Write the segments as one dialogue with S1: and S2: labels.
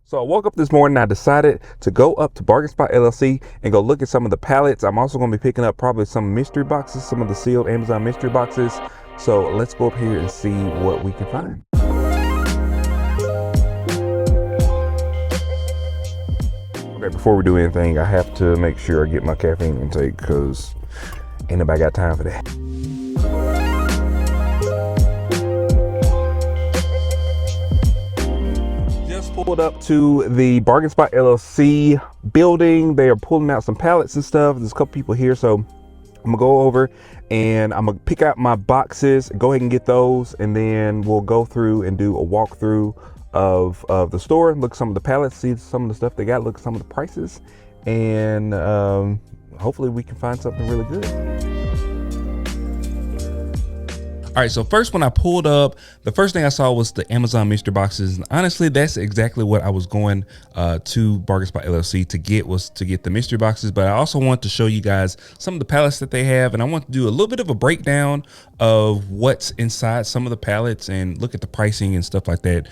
S1: So I woke up this morning, I decided to go up to Bargain Spot LLC and go look at some of the pallets. I'm also going to be picking up probably some mystery boxes, some of the sealed Amazon mystery boxes. So let's go up here and see what we can find. Okay, before we do anything, I have to make sure I get my caffeine intake because ain't nobody got time for that. Pulled up to the Bargain Spot LLC building. They are pulling out some pallets and stuff. There's a couple people here, so I'm gonna go over and I'm gonna pick out my boxes, go ahead and get those, and then we'll go through and do a walkthrough of the store, look at some of the pallets, see some of the stuff they got, look at some of the prices, and hopefully we can find something really good. All right, so first when I pulled up, the first thing I saw was the Amazon mystery boxes. And honestly, that's exactly what I was going to Bargain Spot LLC to get, was to get the mystery boxes. But I also want to show you guys some of the pallets that they have. And I want to do a little bit of a breakdown of what's inside some of the pallets and look at the pricing and stuff like that.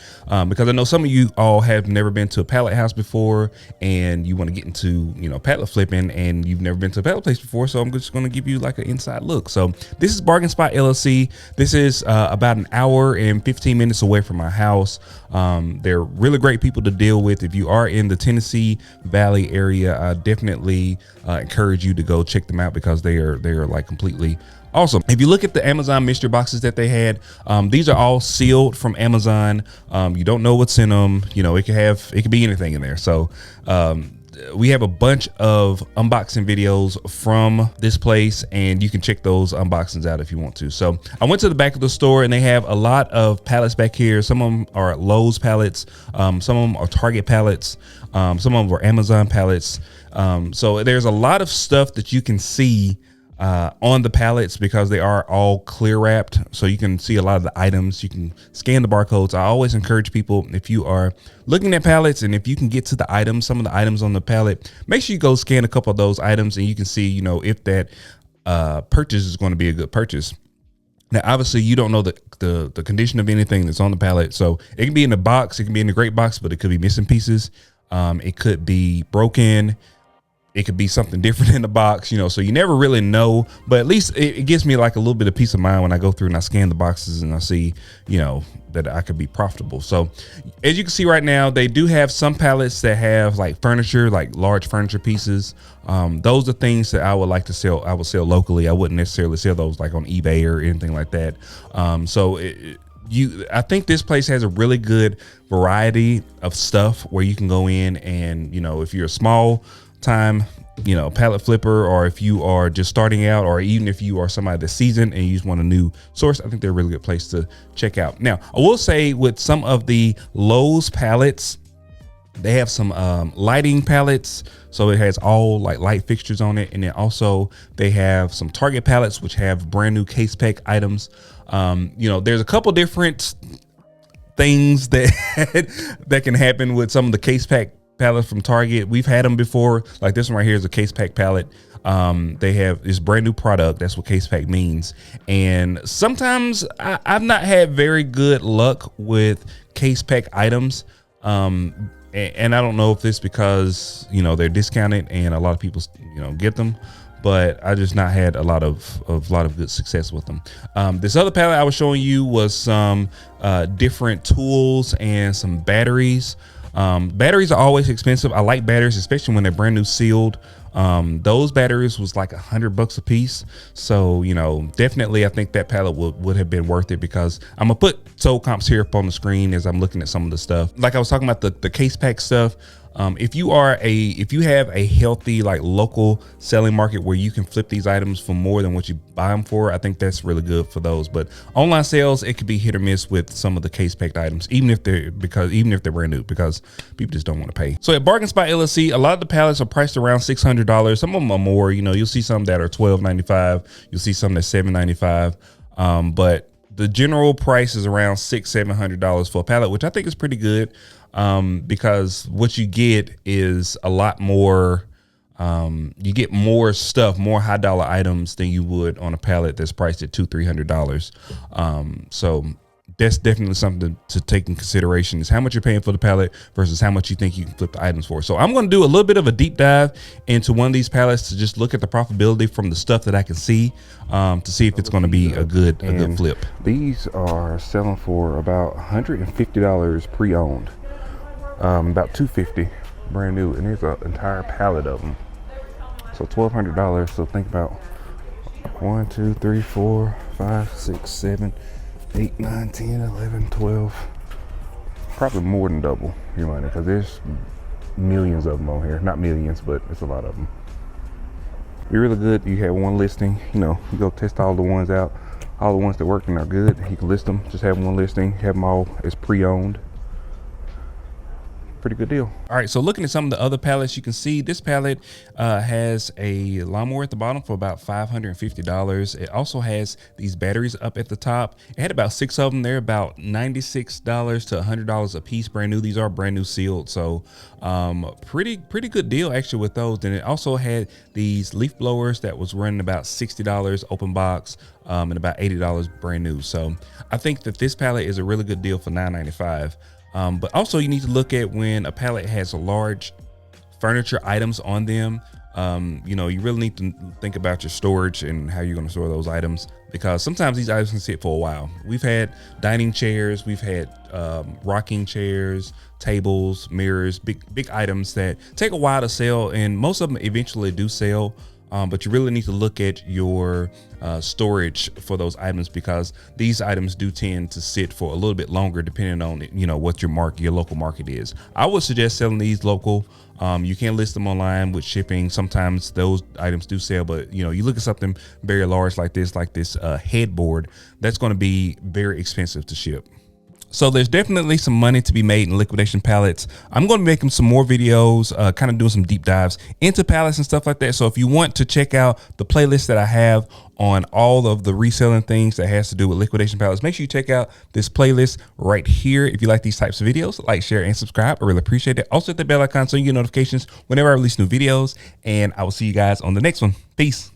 S1: Because I know some of you all have never been to a pallet house before and you want to get into, pallet flipping, and you've never been to a pallet place before. So I'm just going to give you like an inside look. So this is Bargain Spot LLC. This is about an hour and 15 minutes away from my house. They're really great people to deal with. If you are in the Tennessee Valley area, I definitely encourage you to go check them out because they are like completely awesome. If you look at the Amazon mystery boxes that they had, these are all sealed from Amazon. You don't know what's in them. It could be anything in there. So we have a bunch of unboxing videos from this place, and you can check those unboxings out if you want to. So I went to the back of the store and they have a lot of pallets back here. Some of them are Lowe's pallets. Some of them are Target pallets. Some of them are Amazon pallets. So there's a lot of stuff that you can see on the pallets because they are all clear wrapped, so you can see a lot of the items. You can scan the barcodes. I always encourage people, if you are looking at pallets and if you can get to the items, some of the items on the pallet, make sure you go scan a couple of those items and you can see, if that purchase is going to be a good purchase. Now, obviously, you don't know the condition of anything that's on the pallet, so it can be in the box, it can be in the great box, but it could be missing pieces. It could be broken. It could be something different in the box, so you never really know, but at least it gives me like a little bit of peace of mind when I go through and I scan the boxes and I see, that I could be profitable. So as you can see right now, they do have some pallets that have like furniture, like large furniture pieces. Those are things that I would like to sell. I would sell locally. I wouldn't necessarily sell those like on eBay or anything like that. I think this place has a really good variety of stuff where you can go in and, if you're a small time pallet flipper, or if you are just starting out, or even if you are somebody that's seasoned and you just want a new source, I think they're a really good place to check out. Now, I will say with some of the Lowe's pallets, they have some lighting pallets, so it has all like light fixtures on it, and then also they have some Target pallets which have brand new case pack items. There's a couple different things that can happen with some of the case pack pallet from Target. We've had them before. Like this one right here is a case pack pallet. They have this brand new product. That's what case pack means. And sometimes I've not had very good luck with case pack items. And I don't know if it's because, they're discounted and a lot of people, get them, but I just not had a lot of good success with them. This other pallet I was showing you was some different tools and some batteries. Batteries are always expensive. I like batteries, especially when they're brand new sealed. Those batteries was like $100 a piece. So, definitely I think that pallet would have been worth it, because I'm gonna put sold comps here up on the screen as I'm looking at some of the stuff. Like I was talking about the case pack stuff. If you have a healthy, like local selling market where you can flip these items for more than what you buy them for, I think that's really good for those. But online sales, it could be hit or miss with some of the case packed items, even if they're brand new, because people just don't want to pay. So at Bargain Spot LLC, a lot of the pallets are priced around $600. Some of them are more. You'll see some that are $12.95. You'll see some that's $7.95. But the general price is around $600-700 for a pallet, which I think is pretty good. Because what you get is a lot more, you get more stuff, more high dollar items than you would on a pallet that's priced at $200-300. So that's definitely something to take in consideration, is how much you're paying for the pallet versus how much you think you can flip the items for. So I'm going to do a little bit of a deep dive into one of these pallets to just look at the profitability from the stuff that I can see, to see if it's going to be a good flip.
S2: These are selling for about $150 pre-owned, about $250 brand new, and there's an entire pallet of them. So $1,200. So think about 1, 2, 3, 4, 5, 6, 7, 8, 9, 10, 11, 12. Probably more than double your money, because there's millions of them on here. Not millions, but it's a lot of them. Be really good. You have one listing, you know, you go test all the ones out. All the ones that working are good. You can list them. Just have one listing. Have them all as pre-owned. Pretty good deal.
S1: All right, so looking at some of the other pallets, you can see this pallet has a lawnmower at the bottom for about $550. It also has these batteries up at the top. It had about 6 of them. They're about $96 to $100 a piece, brand new. These are brand new sealed, so pretty good deal actually with those. And it also had these leaf blowers that was running about $60 open box, and about $80 brand new. So I think that this pallet is a really good deal for $9.95. But also you need to look at when a pallet has a large furniture items on them. You know, you really need to think about your storage and how you're going to store those items, because sometimes these items can sit for a while. We've had dining chairs, we've had rocking chairs, tables, mirrors, big items that take a while to sell, and most of them eventually do sell. But you really need to look at your storage for those items, because these items do tend to sit for a little bit longer depending on, you know, what your local market is. I would suggest selling these local. You can list them online with shipping. Sometimes those items do sell, but you know, you look at something very large like this headboard, that's going to be very expensive to ship. So there's definitely some money to be made in liquidation pallets. I'm going to be making some more videos, kind of doing some deep dives into pallets and stuff like that. So if you want to check out the playlist that I have on all of the reselling things that has to do with liquidation pallets, make sure you check out this playlist right here. If you like these types of videos, like, share, and subscribe. I really appreciate it. Also hit the bell icon so you get notifications whenever I release new videos, and I will see you guys on the next one. Peace.